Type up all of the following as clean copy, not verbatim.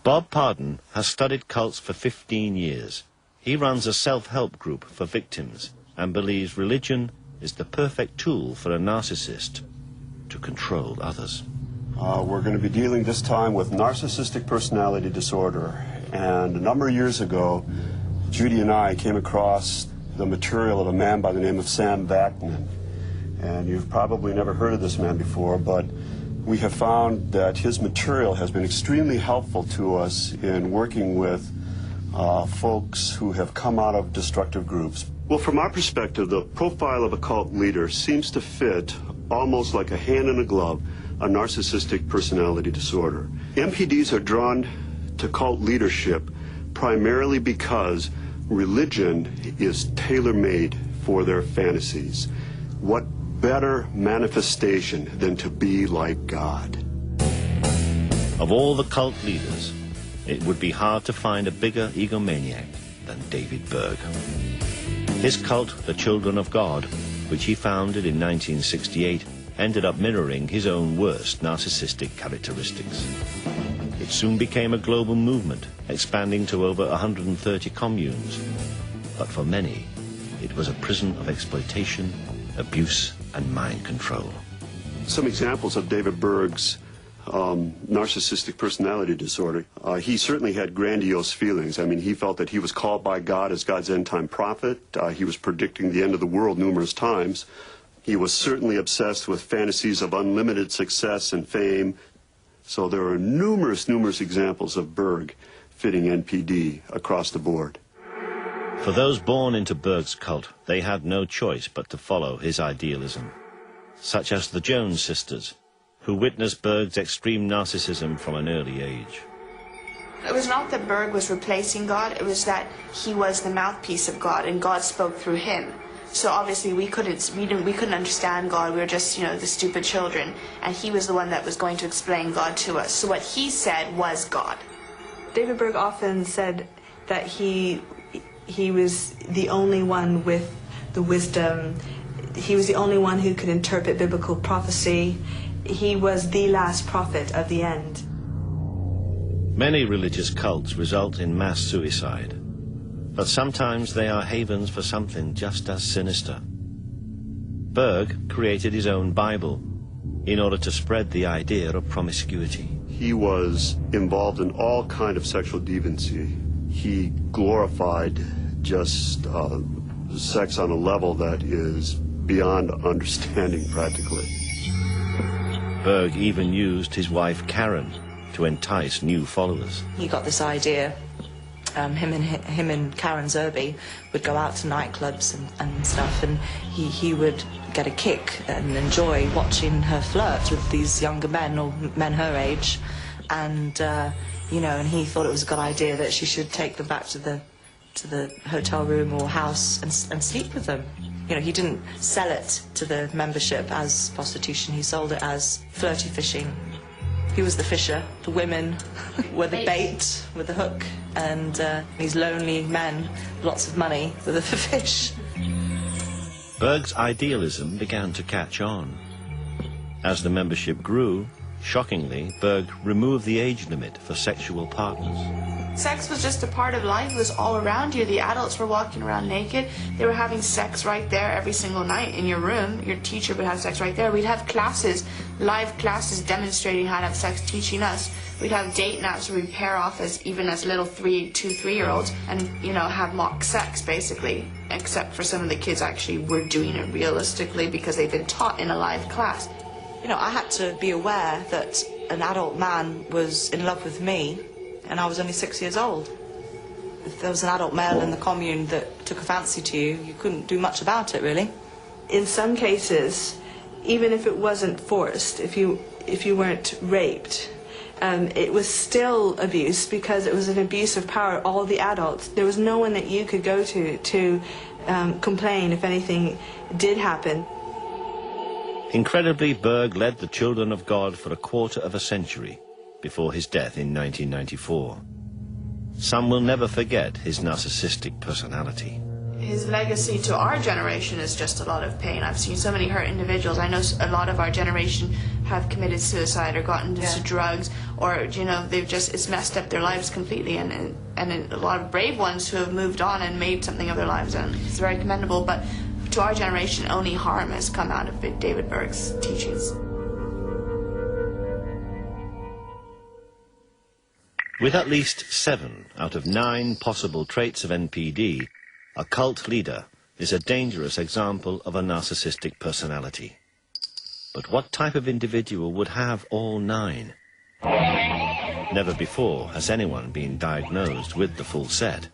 Bob Pardon has studied cults for 15 years. He runs a self-help group for victims and believes religion is the perfect tool for a narcissist to control others. We're going to be dealing this time with narcissistic personality disorder. And a number of years ago, Judy and I came across the material of a man by the name of Sam Vaknin. And you've probably never heard of this man before, but we have found that his material has been extremely helpful to us in working with folks who have come out of destructive groups. Well, from our perspective, the profile of a cult leader seems to fit almost like a hand in a glove a narcissistic personality disorder. MPDs are drawn to cult leadership primarily because religion is tailor-made for their fantasies. What better manifestation than to be like God? Of all the cult leaders, it would be hard to find a bigger egomaniac than David Berg. His cult, the Children of God, which he founded in 1968, ended up mirroring his own worst narcissistic characteristics. It soon became a global movement, expanding to over 130 communes. But for many, it was a prison of exploitation, abuse, and mind control. Some examples of David Berg's narcissistic personality disorder. He certainly had grandiose feelings. I mean, he felt that he was called by God as God's end-time prophet. He was predicting the end of the world numerous times. He was certainly obsessed with fantasies of unlimited success and fame. So there are numerous examples of Berg fitting NPD across the board. For those born into Berg's cult, they had no choice but to follow his idealism, such as the Jones sisters, who witnessed Berg's extreme narcissism from an early age. It was not that Berg was replacing God, it was that he was the mouthpiece of God and God spoke through him. So obviously we couldn't understand God, we were just, the stupid children, and he was the one that was going to explain God to us. So what he said was God. David Berg often said that he was the only one with the wisdom. He was the only one who could interpret biblical prophecy. He was the last prophet of the end. Many religious cults result in mass suicide, but sometimes they are havens for something just as sinister. Berg created his own Bible in order to spread the idea of promiscuity. He was involved in all kind of sexual deviancy. He glorified just sex on a level that is beyond understanding practically. Berg even used his wife Karen to entice new followers. He got this idea, him and Karen Zerby would go out to nightclubs and stuff, and he would get a kick and enjoy watching her flirt with these younger men, or men her age, and and he thought it was a good idea that she should take them back to the hotel room or house and sleep with them. He didn't sell it to the membership as prostitution, he sold it as flirty fishing. He was the fisher, the women were the bait with the hook, and these lonely men, lots of money, were the fish. Berg's idealism began to catch on. As the membership grew, shockingly, Berg removed the age limit for sexual partners. Sex was just a part of life. It was all around you. The adults were walking around naked. They were having sex right there every single night in your room. Your teacher would have sex right there. We'd have classes, live classes demonstrating how to have sex, teaching us. We'd have date nights where we'd pair off even as little 2-3-year-olds and, have mock sex, basically. Except for some of the kids actually were doing it realistically because they'd been taught in a live class. I had to be aware that an adult man was in love with me, and I was only 6 years old. If there was an adult male in the commune that took a fancy to you, you couldn't do much about it, really. In some cases, even if it wasn't forced, if you weren't raped, it was still abuse because it was an abuse of power. All the adults, there was no one that you could go to complain if anything did happen. Incredibly, Berg led the Children of God for a quarter of a century before his death in 1994. Some will never forget his narcissistic personality. His legacy to our generation is just a lot of pain. I've seen so many hurt individuals. I know a lot of our generation have committed suicide or gotten into drugs, or it's messed up their lives completely, and a lot of brave ones who have moved on and made something of their lives, and it's very commendable. But to our generation, only harm has come out of David Berg's teachings. With at least 7 out of 9 possible traits of NPD, a cult leader is a dangerous example of a narcissistic personality. But what type of individual would have all 9? Never before has anyone been diagnosed with the full set.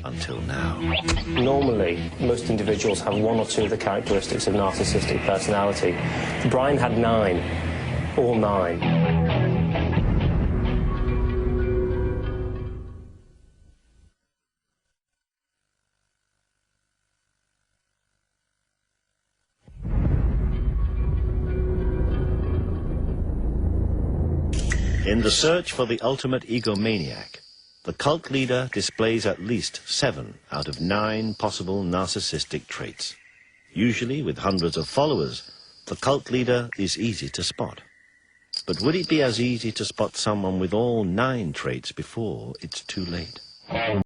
Until now. Normally, most individuals have 1 or 2 of the characteristics of narcissistic personality. Brian had 9. All 9. In the search for the ultimate egomaniac, the cult leader displays at least 7 out of 9 possible narcissistic traits. Usually, with hundreds of followers, the cult leader is easy to spot. But would it be as easy to spot someone with all 9 traits before it's too late?